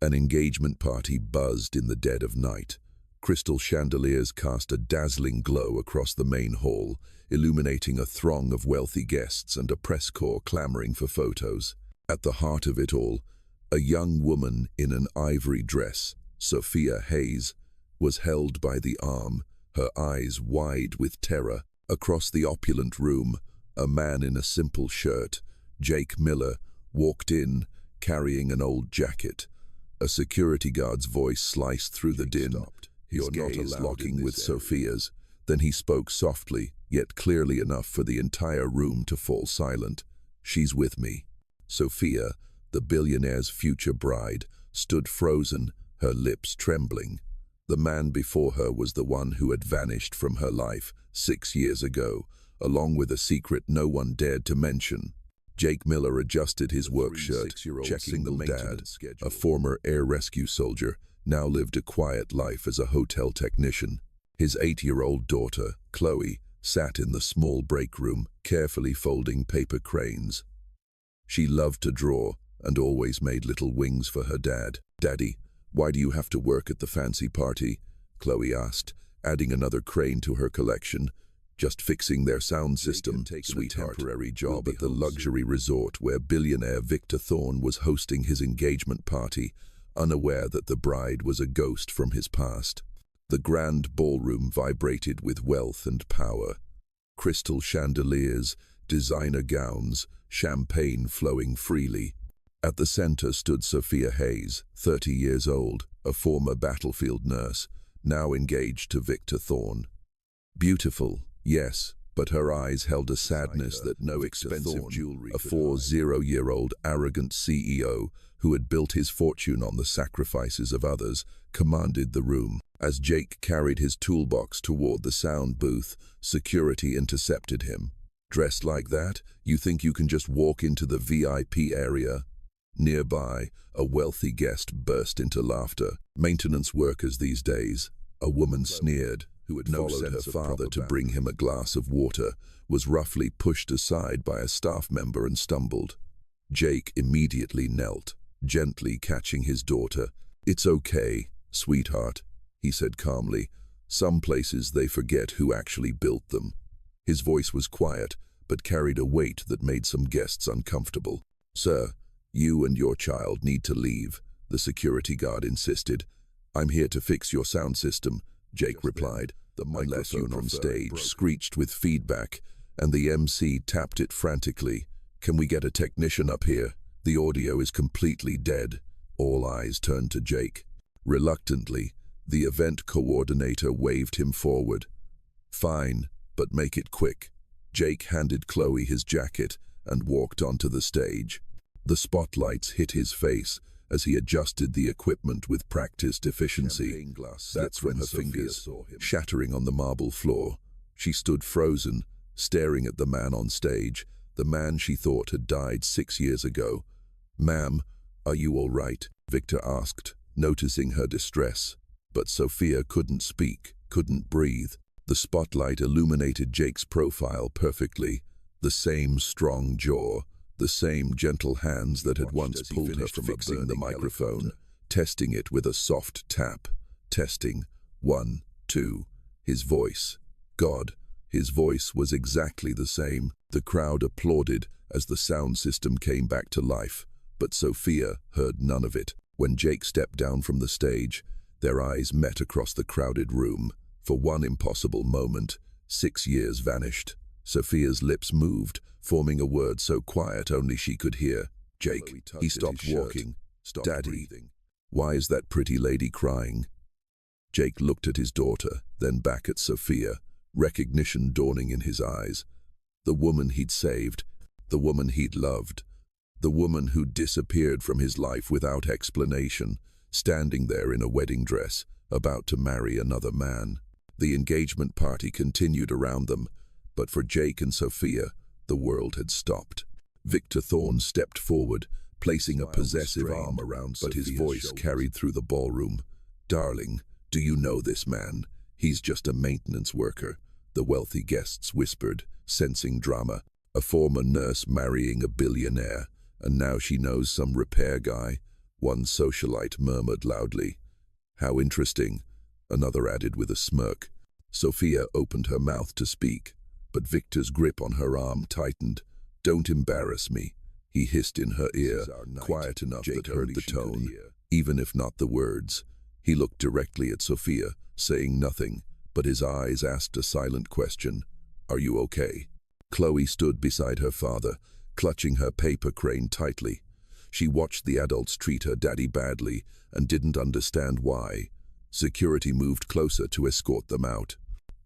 An engagement party buzzed in the dead of night. Crystal chandeliers cast a dazzling glow across the main hall, illuminating a throng of wealthy guests and a press corps clamoring for photos. At the heart of it all, a young woman in an ivory dress, Sophia Hayes, was held by the arm, her eyes wide with terror. Across the opulent room, a man in a simple shirt, Jake Miller, walked in, carrying an old jacket. A security guard's voice sliced through the din, his gaze locking with Sophia's. Then he spoke softly, yet clearly enough for the entire room to fall silent. "She's with me." Sophia, the billionaire's future bride, stood frozen, her lips trembling. The man before her was the one who had vanished from her life 6 years ago, along with a secret no one dared to mention. Jake Miller adjusted his work shirt, checking the dad, a former air rescue soldier, now lived a quiet life as a hotel technician. His 8-year-old daughter, Chloe, sat in the small break room, carefully folding paper cranes. She loved to draw and always made little wings for her dad. "Daddy, why do you have to work at the fancy party?" Chloe asked, adding another crane to her collection. "Just fixing their sound system, sweetheart." Temporary job at the luxury resort where billionaire Victor Thorne was hosting his engagement party, unaware that the bride was a ghost from his past. The grand ballroom vibrated with wealth and power. Crystal chandeliers, designer gowns, champagne flowing freely. At the center stood Sophia Hayes, 30 years old, a former battlefield nurse, now engaged to Victor Thorne. Beautiful, yes, but her eyes held a sadness that no expensive jewelry. A 40-year-old arrogant CEO who had built his fortune on the sacrifices of others commanded the room. As Jake carried his toolbox toward the sound booth, security intercepted him. "Dressed like that, you think you can just walk into the VIP area?" Nearby, a wealthy guest burst into laughter. "Maintenance workers these days," a woman sneered, who had followed her father to bring him a glass of water, was roughly pushed aside by a staff member and stumbled. Jake immediately knelt, gently catching his daughter. "It's okay, sweetheart," he said calmly. "Some places they forget who actually built them." His voice was quiet, but carried a weight that made some guests uncomfortable. "Sir, you and your child need to leave," the security guard insisted. "I'm here to fix your sound system," Jake replied. The microphone on stage screeched with feedback, and the MC tapped it frantically. "Can we get a technician up here? The audio is completely dead." All eyes turned to Jake. Reluctantly, the event coordinator waved him forward. "Fine, but make it quick." Jake handed Chloe his jacket and walked onto the stage. The spotlights hit his face as he adjusted the equipment with practiced efficiency. That's when her fingers shattering on the marble floor. She stood frozen, staring at the man on stage, the man she thought had died 6 years ago. "Ma'am, are you all right?" Victor asked, noticing her distress. But Sophia couldn't speak, couldn't breathe. The spotlight illuminated Jake's profile perfectly. The same strong jaw, the same gentle hands that had once pulled her from fixing the microphone, testing it with a soft tap. Testing. 1, 2. His voice. God, his voice was exactly the same. The crowd applauded as the sound system came back to life, but Sophia heard none of it. When Jake stepped down from the stage, their eyes met across the crowded room. For one impossible moment, 6 years vanished. Sophia's lips moved, forming a word so quiet only she could hear. "Jake." He stopped walking. "Daddy, why is that pretty lady crying?" Jake looked at his daughter, then back at Sophia, recognition dawning in his eyes. The woman he'd saved, the woman he'd loved, the woman who'd disappeared from his life without explanation, standing there in a wedding dress, about to marry another man. The engagement party continued around them, but for Jake and Sophia, the world had stopped. Victor Thorne stepped forward, placing a possessive arm around Sophia's, but his voice carried through the ballroom. "Darling, do you know this man? He's just a maintenance worker," the wealthy guests whispered, sensing drama. "A former nurse marrying a billionaire, and now she knows some repair guy. One socialite murmured loudly. "How interesting," another added with a smirk. Sophia opened her mouth to speak, but Victor's grip on her arm tightened. "Don't embarrass me," he hissed in her ear, quiet enough that heard the tone, even if not the words. He looked directly at Sophia, saying nothing, but his eyes asked a silent question. "Are you okay?" Chloe stood beside her father, clutching her paper crane tightly. She watched the adults treat her daddy badly and didn't understand why. Security moved closer to escort them out.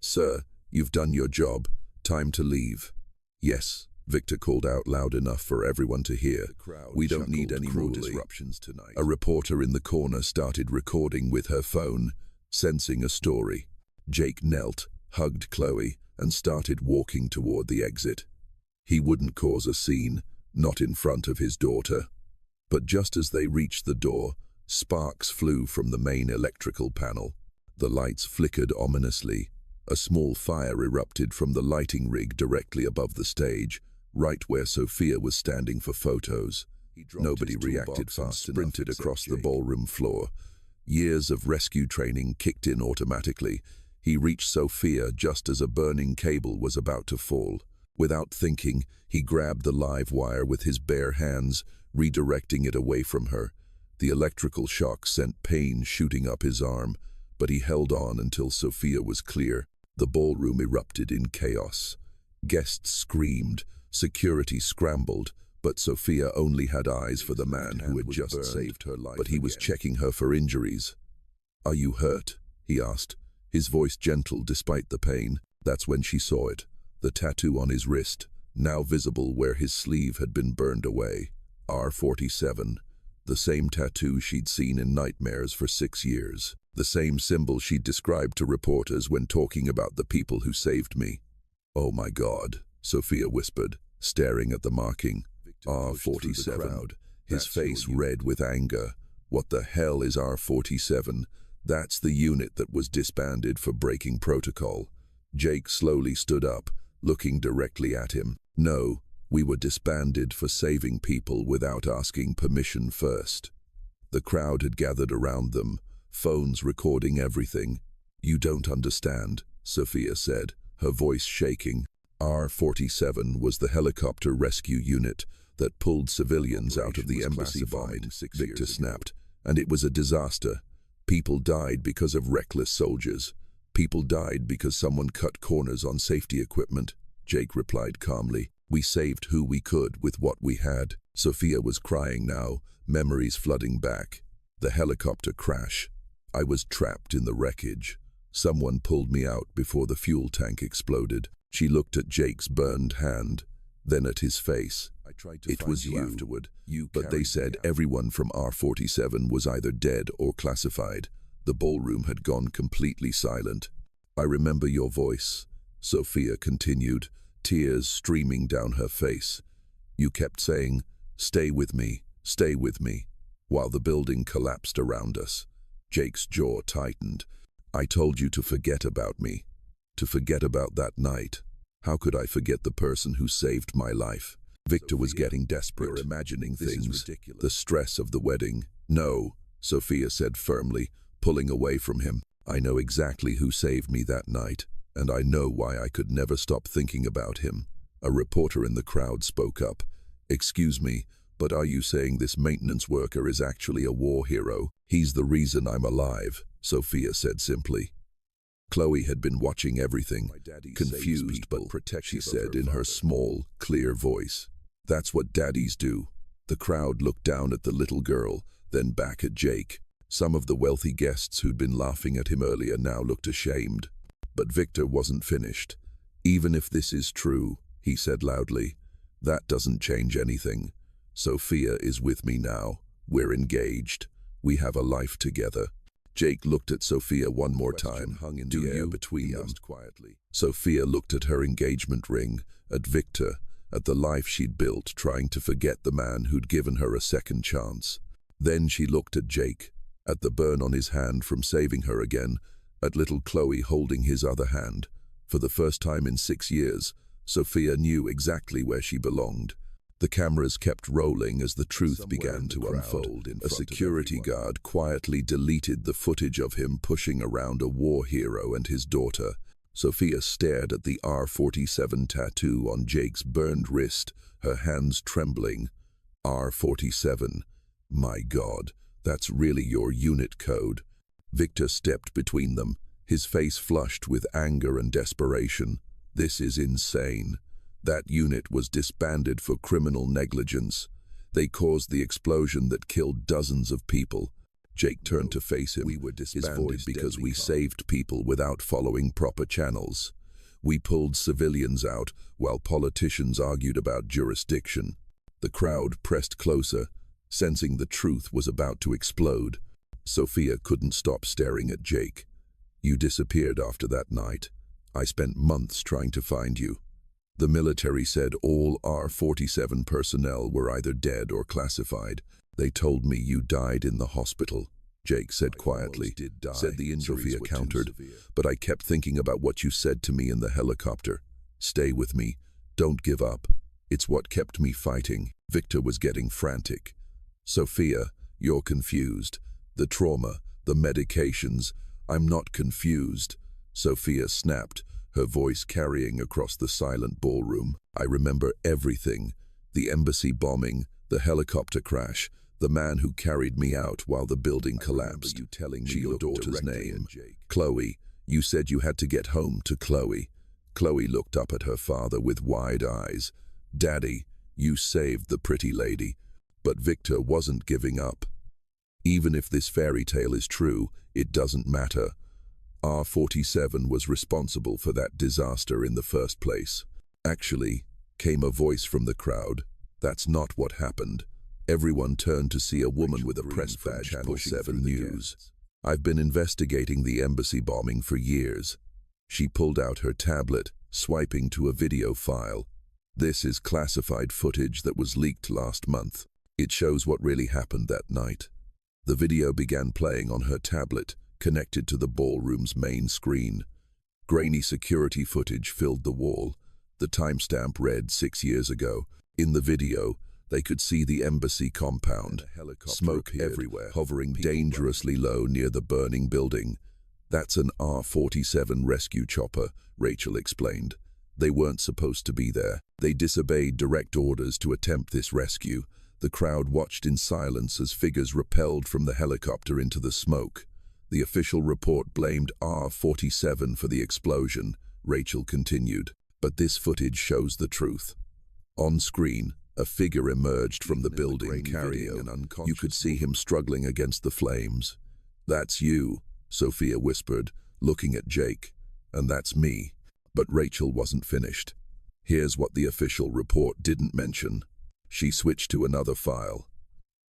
"Sir, you've done your job. Time to leave." "Yes," Victor called out loud enough for everyone to hear. "We don't need any more disruptions tonight." A reporter in the corner started recording with her phone, sensing a story. Jake knelt, hugged Chloe, and started walking toward the exit. He wouldn't cause a scene, not in front of his daughter. But just as they reached the door, sparks flew from the main electrical panel. The lights flickered ominously. A small fire erupted from the lighting rig directly above the stage, right where Sophia was standing for photos. Nobody reacted fast, sprinted across the ballroom floor. Years of rescue training kicked in automatically. He reached Sophia just as a burning cable was about to fall. Without thinking, he grabbed the live wire with his bare hands, redirecting it away from her. The electrical shock sent pain shooting up his arm, but he held on until Sophia was clear. The ballroom erupted in chaos. Guests screamed, security scrambled, but Sophia only had eyes for the man who had just saved her life. But he was checking her for injuries. "Are you hurt?" he asked, his voice gentle despite the pain. That's when she saw it, the tattoo on his wrist, now visible where his sleeve had been burned away. R47, the same tattoo she'd seen in nightmares for 6 years. The same symbol she'd described to reporters when talking about the people who saved me. "Oh my God," Sophia whispered, staring at the marking. R47, his face red with anger. "What the hell is R47? That's the unit that was disbanded for breaking protocol." Jake slowly stood up, looking directly at him. "No, we were disbanded for saving people without asking permission first." The crowd had gathered around them, phones recording everything. "You don't understand," Sophia said, her voice shaking. R47 was the helicopter rescue unit that pulled civilians out of the embassy bombing, Victor snapped, and it was a disaster. People died because of reckless soldiers. People died because someone cut corners on safety equipment, Jake replied calmly. "We saved who we could with what we had." Sophia was crying now, memories flooding back. The helicopter crash. I was trapped in the wreckage. Someone pulled me out before the fuel tank exploded. She looked at Jake's burned hand, then at his face. "It was you afterward, but they said everyone from R47 was either dead or classified." The ballroom had gone completely silent. "I remember your voice," Sophia continued, tears streaming down her face. "You kept saying, 'Stay with me, stay with me,' while the building collapsed around us." Jake's jaw tightened. "I told you to forget about me, to forget about that night. How could I forget the person who saved my life?" Victor was getting desperate. "You're imagining things. The stress of the wedding." "No," Sophia said firmly, pulling away from him. "I know exactly who saved me that night, and I know why I could never stop thinking about him." A reporter in the crowd spoke up. "Excuse me, but are you saying this maintenance worker is actually a war hero?" "He's the reason I'm alive," Sophia said simply. Chloe had been watching everything, confused but protective, she said in her small, clear voice. "That's what daddies do." The crowd looked down at the little girl, then back at Jake. Some of the wealthy guests who'd been laughing at him earlier now looked ashamed. But Victor wasn't finished. "Even if this is true," he said loudly, "that doesn't change anything. Sophia is with me now. We're engaged. We have a life together." Jake looked at Sophia one more time. Hung in the air between them. Quietly. Sophia looked at her engagement ring, at Victor, at the life she'd built, trying to forget the man who'd given her a second chance. Then she looked at Jake, at the burn on his hand from saving her again, at little Chloe holding his other hand. For the first time in 6 years, Sophia knew exactly where she belonged. The cameras kept rolling as the truth began to unfold. A security guard quietly deleted the footage of him pushing around a war hero and his daughter. Sophia stared at the R47 tattoo on Jake's burned wrist, her hands trembling. R47. My God, that's really your unit code. Victor stepped between them, his face flushed with anger and desperation. This is insane. That unit was disbanded for criminal negligence. They caused the explosion that killed dozens of people. Jake turned to face him. We were disbanded because we saved people without following proper channels. We pulled civilians out while politicians argued about jurisdiction. The crowd pressed closer, sensing the truth was about to explode. Sophia couldn't stop staring at Jake. You disappeared after that night. I spent months trying to find you. The military said all R47 personnel were either dead or classified. They told me you died in the hospital, Jake said quietly. Said the injuries Sophia countered, but I kept thinking about what you said to me in the helicopter. Stay with me. Don't give up. It's what kept me fighting. Victor was getting frantic. Sophia, you're confused. The trauma, the medications. I'm not confused. Sophia snapped, her voice carrying across the silent ballroom. I remember everything. The embassy bombing, the helicopter crash, the man who carried me out while the building collapsed. You telling me your daughter's name. Chloe. You said you had to get home to Chloe. Chloe looked up at her father with wide eyes. Daddy, you saved the pretty lady. But Victor wasn't giving up. Even if this fairy tale is true, it doesn't matter. R47 was responsible for that disaster in the first place. Actually, came a voice from the crowd. That's not what happened. Everyone turned to see a woman with a press badge, Channel 7 News. I've been investigating the embassy bombing for years. She pulled out her tablet, swiping to a video file. This is classified footage that was leaked last month. It shows what really happened that night. The video began playing on her tablet, connected to the ballroom's main screen. Grainy security footage filled the wall. The timestamp read 6 years ago. In the video, they could see the embassy compound. Smoke everywhere, hovering dangerously low near the burning building. That's an R47 rescue chopper, Rachel explained. They weren't supposed to be there. They disobeyed direct orders to attempt this rescue. The crowd watched in silence as figures rappelled from the helicopter into the smoke. The official report blamed R47 for the explosion, Rachel continued. But this footage shows the truth. On screen, a figure emerged from the building carrying an unconscious. You could see him struggling against the flames. That's you, Sophia whispered, looking at Jake. And that's me. But Rachel wasn't finished. Here's what the official report didn't mention. She switched to another file.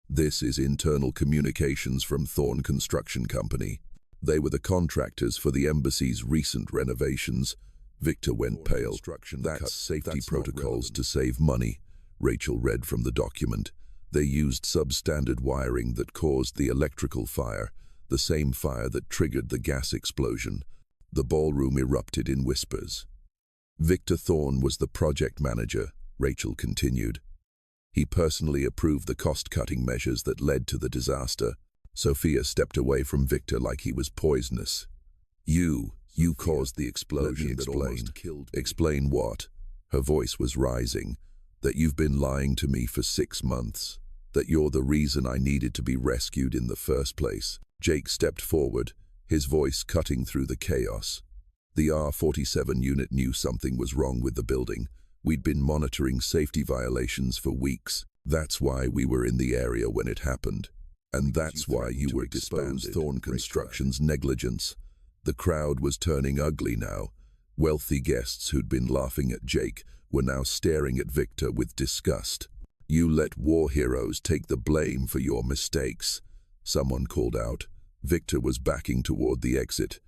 This is internal communications from Thorn Construction Company. They were the contractors for the embassy's recent renovations. Victor went pale. That's safety protocols to save money, Rachel read from the document. They used substandard wiring that caused the electrical fire, the same fire that triggered the gas explosion. The ballroom erupted in whispers. Victor Thorn was the project manager, Rachel continued. He personally approved the cost-cutting measures that led to the disaster. Sophia stepped away from Victor like he was poisonous. You caused the explosion that almost killed me. Explain what? Her voice was rising. That you've been lying to me for 6 months. That you're the reason I needed to be rescued in the first place. Jake stepped forward, his voice cutting through the chaos. The R47 unit knew something was wrong with the building. We'd been monitoring safety violations for weeks. That's why we were in the area when it happened. And that's why you were disbanded. Thorn Construction's negligence. The crowd was turning ugly now. Wealthy guests who'd been laughing at Jake were now staring at Victor with disgust. You let war heroes take the blame for your mistakes, someone called out. Victor was backing toward the exit.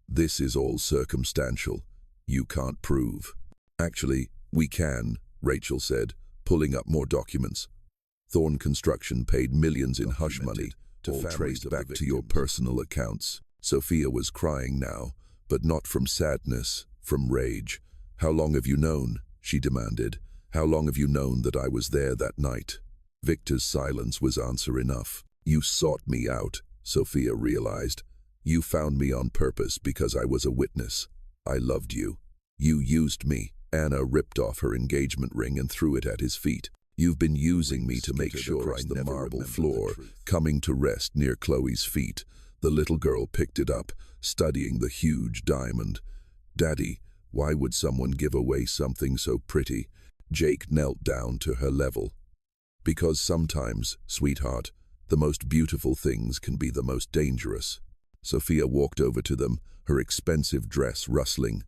This is all circumstantial. You can't prove. Actually, we can, Rachel said, pulling up more documents. Thorn Construction paid millions in hush money, all traced back to your personal accounts. Sophia was crying now, but not from sadness, from rage. How long have you known? She demanded. How long have you known that I was there that night? Victor's silence was answer enough. You sought me out, Sophia realized. You found me on purpose because I was a witness. I loved you. You used me. Anna ripped off her engagement ring and threw it at his feet. You've been using me to make sure I the marble floor, coming to rest near Chloe's feet. The little girl picked it up, studying the huge diamond. Daddy, why would someone give away something so pretty? Jake knelt down to her level. Because sometimes, sweetheart, the most beautiful things can be the most dangerous. Sophia walked over to them, her expensive dress rustling.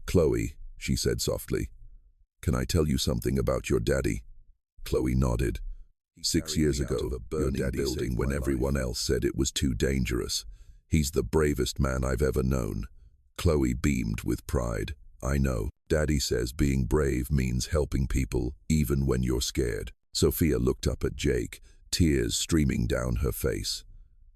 Chloe, she said softly, can I tell you something about your daddy? Chloe nodded. 6 years ago, your daddy building when everyone else said it was too dangerous. He's the bravest man I've ever known. Chloe beamed with pride. I know. Daddy says being brave means helping people, even when you're scared. Sophia looked up at Jake, tears streaming down her face.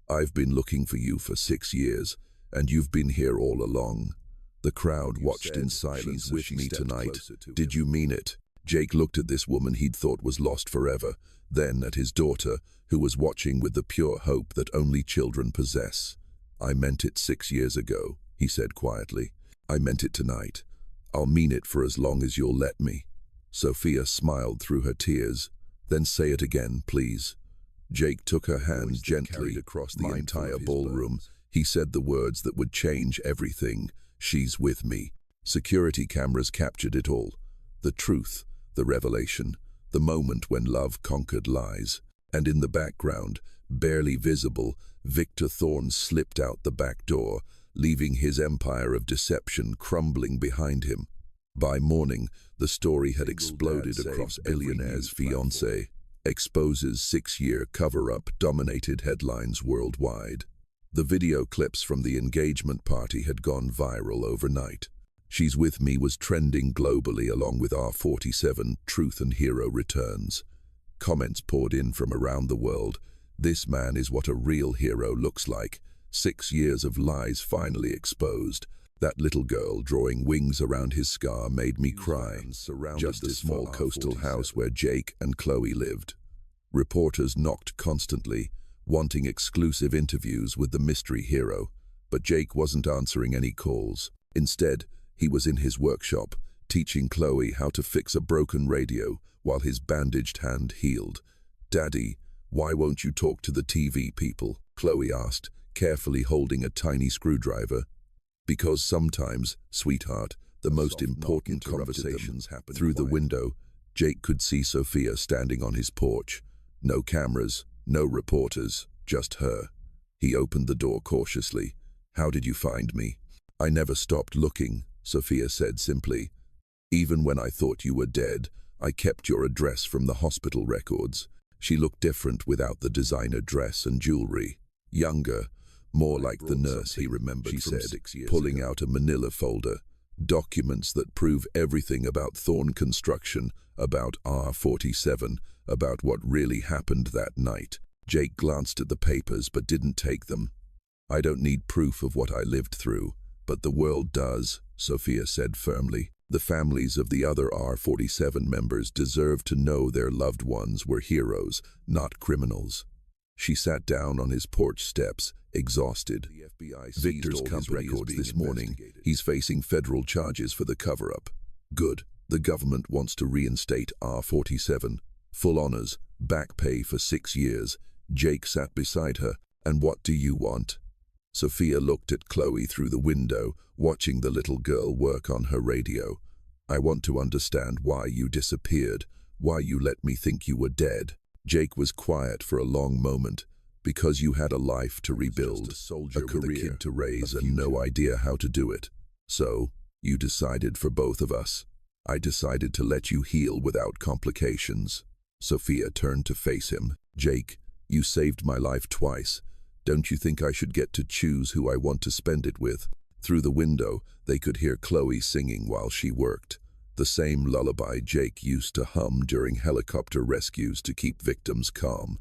I've been looking for you for 6 years, and you've been here all along. The crowd watched in silence with me tonight. Did you mean it? Jake looked at this woman he'd thought was lost forever, then at his daughter, who was watching with the pure hope that only children possess. I meant it 6 years ago, he said quietly. I meant it tonight. I'll mean it for as long as you'll let me. Sophia smiled through her tears. Then say it again, please. Jake took her hand gently across the entire ballroom. He said the words that would change everything. She's with me. Security cameras captured it all. The truth, the revelation, the moment when love conquered lies. And in the background, barely visible, Victor Thorne slipped out the back door, leaving his empire of deception crumbling behind him. By morning, the story had exploded across Billionaire's fiancé. Exposes 6-year cover-up dominated headlines worldwide. The video clips from the engagement party had gone viral overnight. She's With Me was trending globally along with R47, Truth and Hero Returns. Comments poured in from around the world. This man is what a real hero looks like. 6 years of lies finally exposed. That little girl drawing wings around his scar made me cry. Just the small coastal house where Jake and Chloe lived. Reporters knocked constantly, wanting exclusive interviews with the mystery hero, but Jake wasn't answering any calls. Instead, he was in his workshop, teaching Chloe how to fix a broken radio while his bandaged hand healed. Daddy, why won't you talk to the TV people? Chloe asked, carefully holding a tiny screwdriver. Because sometimes, sweetheart, the most important conversations happen. Through the window, Jake could see Sophia standing on his porch. No cameras, no reporters, just her. He opened the door cautiously. How did you find me? I never stopped looking, Sophia said simply. Even when I thought you were dead, I kept your address from the hospital records. She looked different without the designer dress and jewelry. Younger, more like the nurse he remembered, she said, pulling out a manila folder. Documents that prove everything about Thorne Construction, about R47, about what really happened that night. Jake glanced at the papers but didn't take them. I don't need proof of what I lived through, but the world does, Sophia said firmly. The families of the other R47 members deserve to know their loved ones were heroes, not criminals. She sat down on his porch steps, exhausted. Victor's come records this morning. He's facing federal charges for the cover-up. Good. The government wants to reinstate R47. Full honors, back pay for 6 years. Jake sat beside her. And what do you want? Sophia looked at Chloe through the window, watching the little girl work on her radio. I want to understand why you disappeared, why you let me think you were dead. Jake was quiet for a long moment. Because you had a life to rebuild, a career to raise, and no idea how to do it. So, you decided for both of us. I decided to let you heal without complications. Sophia turned to face him. Jake, you saved my life twice. Don't you think I should get to choose who I want to spend it with? Through the window, they could hear Chloe singing while she worked. The same lullaby Jake used to hum during helicopter rescues to keep victims calm.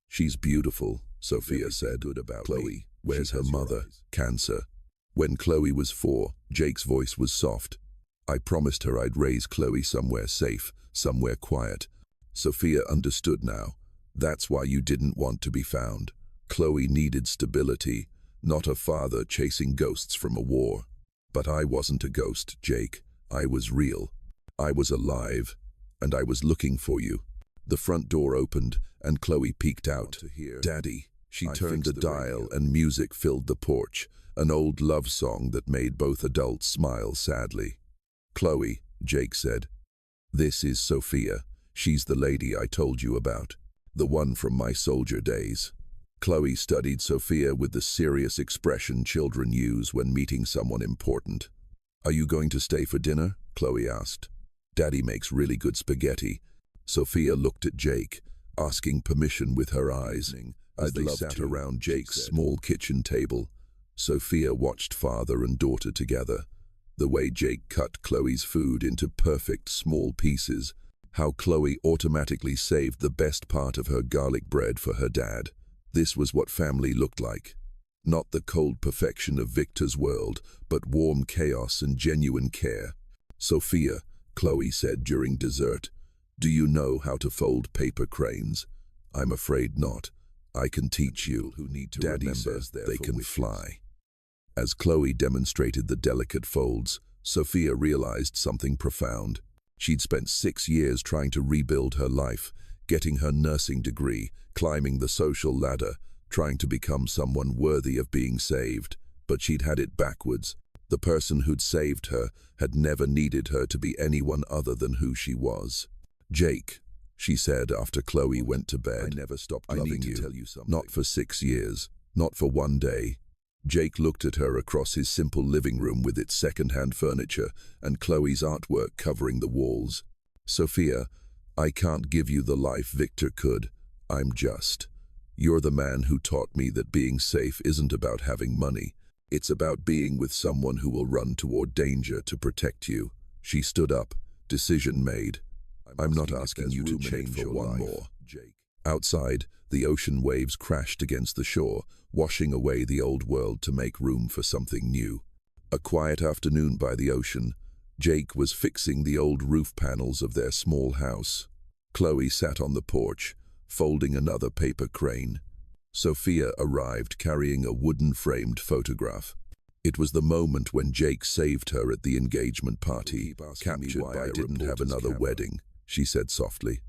She's beautiful, Sophia said. Good about Chloe. Where's her mother? Cancer. When Chloe was 4, Jake's voice was soft. I promised her I'd raise Chloe somewhere safe, somewhere quiet. Sophia understood now. That's why you didn't want to be found. Chloe needed stability, not a father chasing ghosts from a war. But I wasn't a ghost, Jake. I was real. I was alive, and I was looking for you. The front door opened, and Chloe peeked out. Daddy. She turned the dial, and music filled the porch, an old love song that made both adults smile sadly. Chloe, Jake said. This is Sophia. She's the lady I told you about. The one from my soldier days. Chloe studied Sophia with the serious expression children use when meeting someone important. Are you going to stay for dinner? Chloe asked. Daddy makes really good spaghetti. Sophia looked at Jake, asking permission with her eyes. As they sat around Jake's small kitchen table, Sophia watched father and daughter together. The way Jake cut Chloe's food into perfect small pieces, how Chloe automatically saved the best part of her garlic bread for her dad. This was what family looked like. Not the cold perfection of Victor's world, but warm chaos and genuine care. Sophia, Chloe said during dessert, do you know how to fold paper cranes? I'm afraid not. I can teach you. Daddy says they can fly. As Chloe demonstrated the delicate folds, Sophia realized something profound. She'd spent 6 years trying to rebuild her life, getting her nursing degree, climbing the social ladder, trying to become someone worthy of being saved. But she'd had it backwards. The person who'd saved her had never needed her to be anyone other than who she was. Jake, she said after Chloe went to bed, I never stopped loving you. Not for 6 years, not for one day. Jake looked at her across his simple living room with its second-hand furniture and Chloe's artwork covering the walls. Sophia, I can't give you the life Victor could. I'm just. You're the man who taught me that being safe isn't about having money. It's about being with someone who will run toward danger to protect you. She stood up, decision made. I'm not asking you to change for one more. Outside, the ocean waves crashed against the shore, washing away the old world to make room for something new. A quiet afternoon by the ocean, Jake was fixing the old roof panels of their small house. Chloe sat on the porch, folding another paper crane. Sophia arrived carrying a wooden-framed photograph. It was the moment when Jake saved her at the engagement party, captured by I didn't have another wedding, she said softly.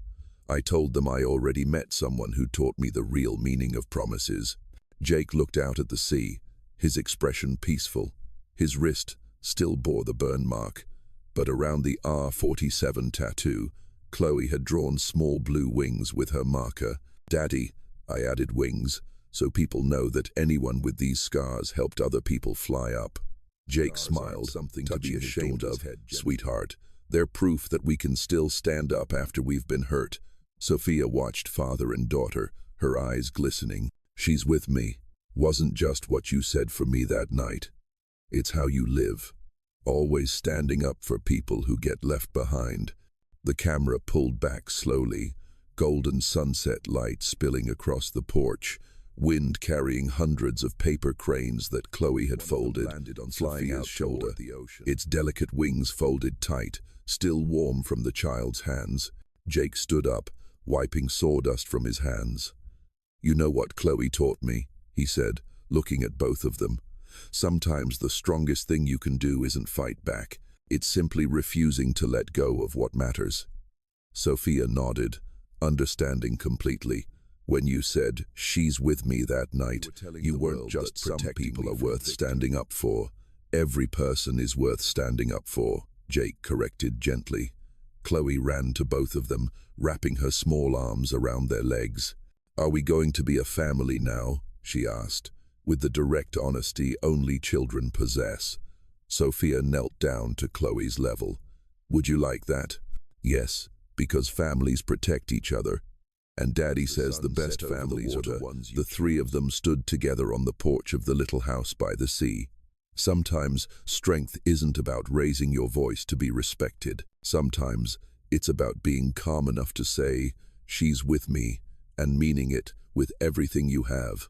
I told them I already met someone who taught me the real meaning of promises. Jake looked out at the sea, his expression peaceful. His wrist still bore the burn mark, but around the R47 tattoo, Chloe had drawn small blue wings with her marker. Daddy, I added wings, so people know that anyone with these scars helped other people fly up. Jake smiled, something to be ashamed of. Sweetheart, they're proof that we can still stand up after we've been hurt. Sophia watched father and daughter, her eyes glistening. She's with me. Wasn't just what you said for me that night. It's how you live. Always standing up for people who get left behind. The camera pulled back slowly, golden sunset light spilling across the porch, wind carrying hundreds of paper cranes that Chloe had folded, flying out toward the ocean. Its delicate wings folded tight, still warm from the child's hands. Jake stood up, wiping sawdust from his hands. You know what Chloe taught me, he said, looking at both of them. Sometimes the strongest thing you can do isn't fight back. It's simply refusing to let go of what matters. Sophia nodded, understanding completely. When you said, she's with me that night, you weren't just some people are worth standing up for. Every person is worth standing up for, Jake corrected gently. Chloe ran to both of them, wrapping her small arms around their legs. Are we going to be a family now? She asked, with the direct honesty only children possess. Sophia knelt down to Chloe's level. Would you like that? Yes, because families protect each other. And Daddy says the best families are the three of them stood together on the porch of the little house by the sea. Sometimes strength isn't about raising your voice to be respected. Sometimes it's about being calm enough to say, she's with me, and meaning it with everything you have.